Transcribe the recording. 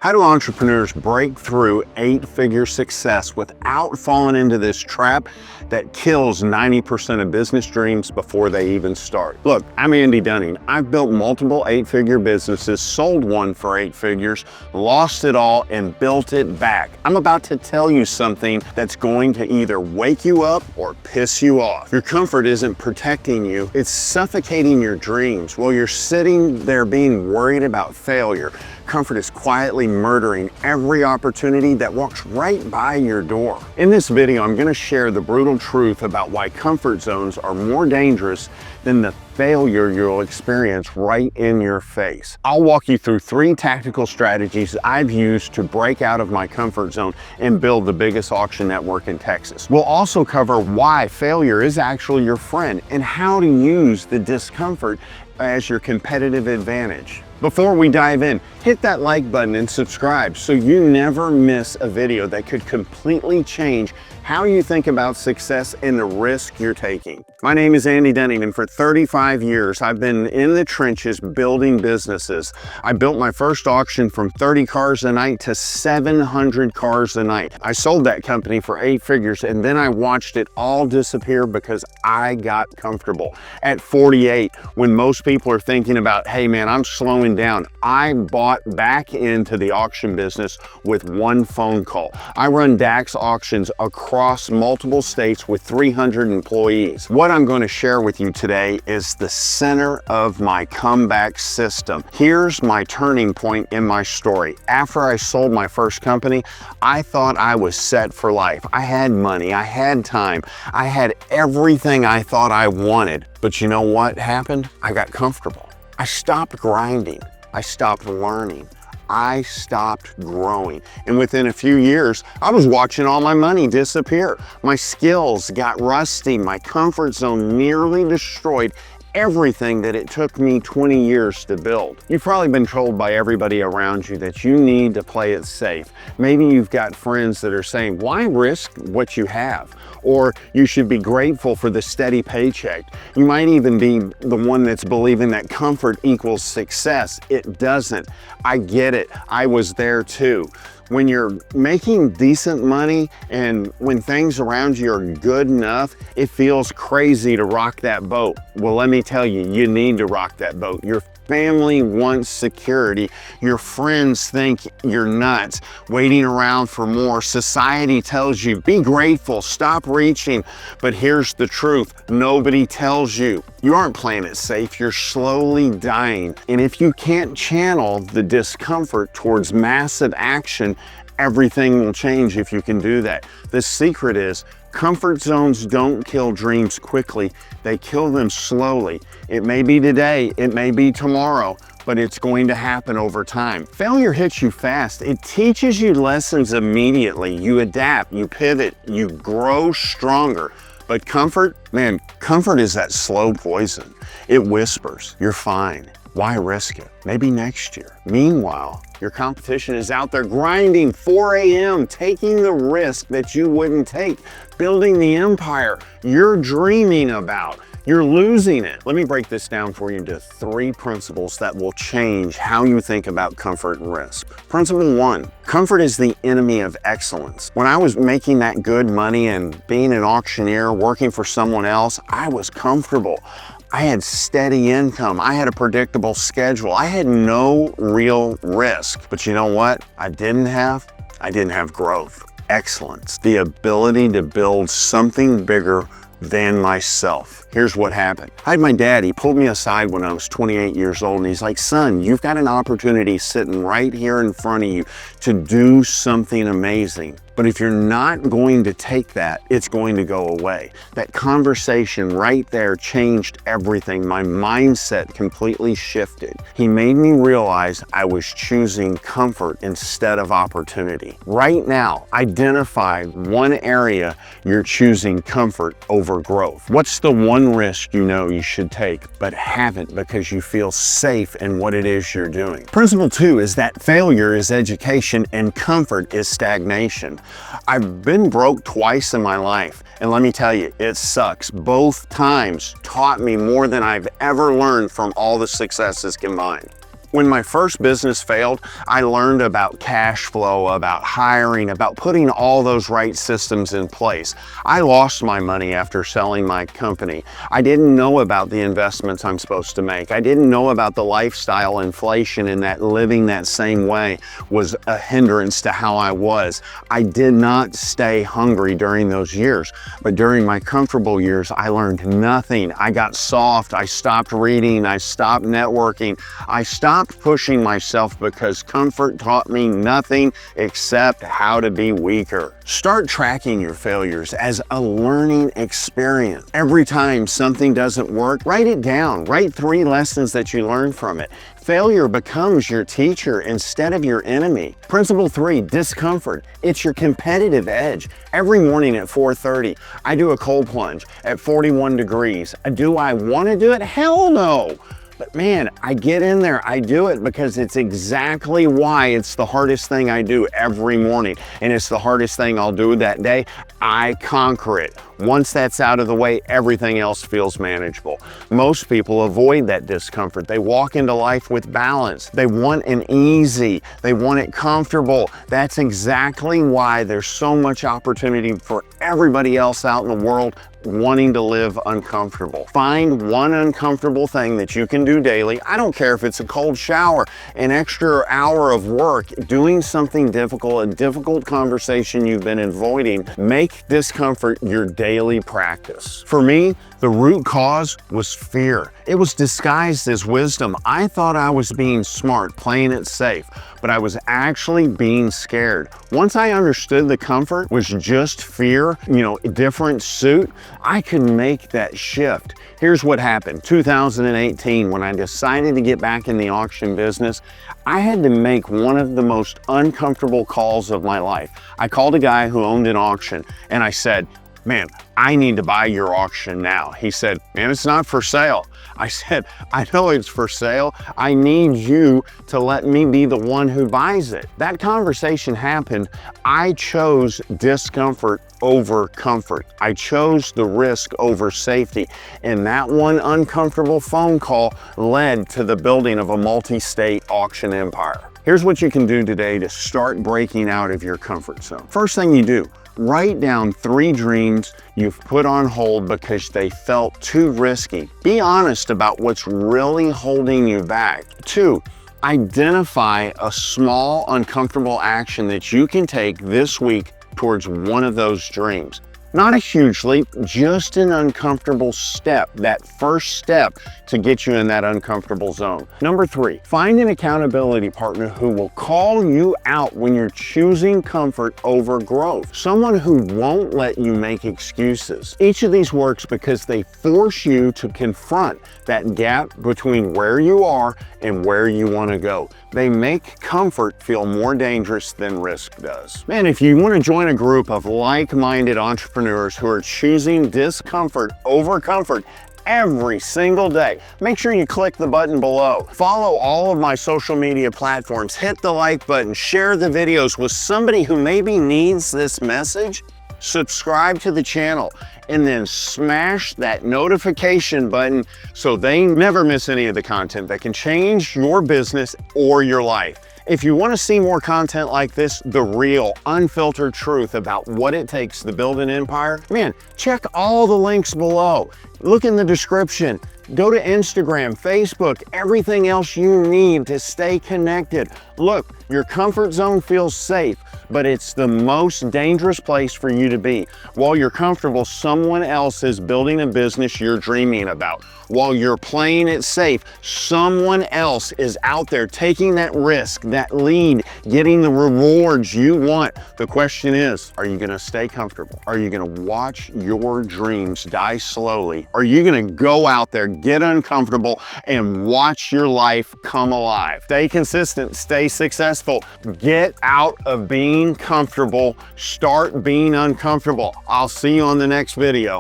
How do entrepreneurs break through eight-figure success without falling into this trap that kills 90% of business dreams before they even start? Look, I'm Andy Dunning. I've built multiple eight-figure businesses, sold one for 8 figures, lost it all, and built it back. I'm about to tell you something that's going to either wake you up or piss you off. Your comfort isn't protecting you, it's suffocating your dreams. While you're sitting there being worried about failure, comfort is quietly murdering every opportunity that walks right by your door. In this video, I'm going to share the brutal truth about why comfort zones are more dangerous than the failure you'll experience right in your face. I'll walk you through 3 tactical strategies I've used to break out of my comfort zone and build the biggest auction network in Texas. We'll also cover why failure is actually your friend and how to use the discomfort as your competitive advantage. Before we dive in, hit that like button and subscribe so you never miss a video that could completely change how you think about success and the risk you're taking. My name is Andy Dunning, and for 35 years, I've been in the trenches building businesses. I built my first auction from 30 cars a night to 700 cars a night. I sold that company for 8 figures, and then I watched it all disappear because I got comfortable. At 48, when most people are thinking about, hey man, I'm slowing down, I bought back into the auction business with 1 phone call. I run DAX auctions across multiple states with 300 employees. What I'm going to share with you today is the center of my comeback system. Here's my turning point in my story. After I sold my first company, I thought I was set for life. I had money, I had time, I had everything I thought I wanted. But you know what happened? I got comfortable. I stopped grinding. I stopped learning. I stopped growing. And within a few years, I was watching all my money disappear. My skills got rusty. My comfort zone nearly destroyed everything that it took me 20 years to build. You've probably been told by everybody around you that you need to play it safe. Maybe you've got friends that are saying, why risk what you have? Or you should be grateful for the steady paycheck. You might even be the one that's believing that comfort equals success. It doesn't. I get it. I was there too. When you're making decent money and when things around you are good enough, it feels crazy to rock that boat. Well, let me tell you, you need to rock that boat. Your family wants security. Your friends think you're nuts, waiting around for more. Society tells you, be grateful, stop reaching. But here's the truth, nobody tells you. You aren't playing it safe, you're slowly dying. And if you can't channel the discomfort towards massive action, everything will change if you can do that. The secret is, comfort zones don't kill dreams quickly, they kill them slowly. It may be today, it may be tomorrow, but it's going to happen over time. Failure hits you fast. It teaches you lessons immediately. You adapt, you pivot, you grow stronger. But comfort, man, comfort is that slow poison. It whispers, you're fine. Why risk it? Maybe next year. Meanwhile, your competition is out there grinding 4 a.m., taking the risk that you wouldn't take, building the empire you're dreaming about. You're losing it. Let me break this down for you into 3 principles that will change how you think about comfort and risk. Principle 1, comfort is the enemy of excellence. When I was making that good money and being an auctioneer, working for someone else, I was comfortable. I had steady income. I had a predictable schedule. I had no real risk. But you know what I didn't have? I didn't have growth, excellence, the ability to build something bigger than myself. Here's what happened. I had my dad, he pulled me aside when I was 28 years old, and he's like, son, you've got an opportunity sitting right here in front of you to do something amazing. But if you're not going to take that, it's going to go away. That conversation right there changed everything. My mindset completely shifted. He made me realize I was choosing comfort instead of opportunity. Right now, identify one area you're choosing comfort over growth. What's the one risk you know you should take, but haven't because you feel safe in what it is you're doing? Principle 2 is that failure is education and comfort is stagnation. I've been broke twice in my life, and let me tell you, it sucks. Both times taught me more than I've ever learned from all the successes combined. When my first business failed, I learned about cash flow, about hiring, about putting all those right systems in place. I lost my money after selling my company. I didn't know about the investments I'm supposed to make. I didn't know about the lifestyle inflation, and that living that same way was a hindrance to how I was. I did not stay hungry during those years, but during my comfortable years, I learned nothing. I got soft. I stopped reading. I stopped networking. I stopped pushing myself because comfort taught me nothing except how to be weaker. Start tracking your failures as a learning experience. Every time something doesn't work, write it down. Write 3 lessons that you learned from it. Failure becomes your teacher instead of your enemy. Principle 3, discomfort. It's your competitive edge. Every morning at 4:30, I do a cold plunge at 41 degrees. Do I want to do it? Hell no. But man, I get in there, I do it because it's exactly why it's the hardest thing I do every morning. And it's the hardest thing I'll do that day. I conquer it. Once that's out of the way, everything else feels manageable. Most people avoid that discomfort. They walk into life with balance. They want an easy, they want it comfortable. That's exactly why there's so much opportunity for everybody else out in the world wanting to live uncomfortable. Find one uncomfortable thing that you can do daily. I don't care if it's a cold shower, an extra hour of work, doing something difficult, a difficult conversation you've been avoiding. Make discomfort your daily practice. For me, the root cause was fear. It was disguised as wisdom. I thought I was being smart, playing it safe, but I was actually being scared. Once I understood the comfort was just fear, a different suit, I could make that shift. Here's what happened. 2018, when I decided to get back in the auction business, I had to make one of the most uncomfortable calls of my life. I called a guy who owned an auction and I said, "Man, I need to buy your auction now." He said, "Man, it's not for sale." I said, "I know it's for sale. I need you to let me be the one who buys it." That conversation happened. I chose discomfort over comfort. I chose the risk over safety. And that one uncomfortable phone call led to the building of a multi-state auction empire. Here's what you can do today to start breaking out of your comfort zone. First thing you do, write down 3 dreams you've put on hold because they felt too risky. Be honest about what's really holding you back. 2, identify a small, uncomfortable action that you can take this week towards one of those dreams. Not a huge leap, just an uncomfortable step, that first step to get you in that uncomfortable zone. Number 3, find an accountability partner who will call you out when you're choosing comfort over growth. Someone who won't let you make excuses. Each of these works because they force you to confront that gap between where you are and where you want to go. They make comfort feel more dangerous than risk does. Man, if you want to join a group of like-minded entrepreneurs who are choosing discomfort over comfort every single day, make sure you click the button below. Follow all of my social media platforms, hit the like button, share the videos with somebody who maybe needs this message. Subscribe to the channel and then smash that notification button so they never miss any of the content that can change your business or your life. If you want to see more content like this, the real, unfiltered truth about what it takes to build an empire, man, check all the links below. Look in the description. Go to Instagram, Facebook, everything else you need to stay connected. Look, your comfort zone feels safe, but it's the most dangerous place for you to be. While you're comfortable, someone else is building a business you're dreaming about. While you're playing it safe, someone else is out there taking that risk, that lead, getting the rewards you want. The question is, are you gonna stay comfortable? Are you gonna watch your dreams die slowly? Are you gonna go out there, get uncomfortable, and watch your life come alive? Stay consistent, stay successful. Get out of being comfortable, start being uncomfortable. I'll see you on the next video.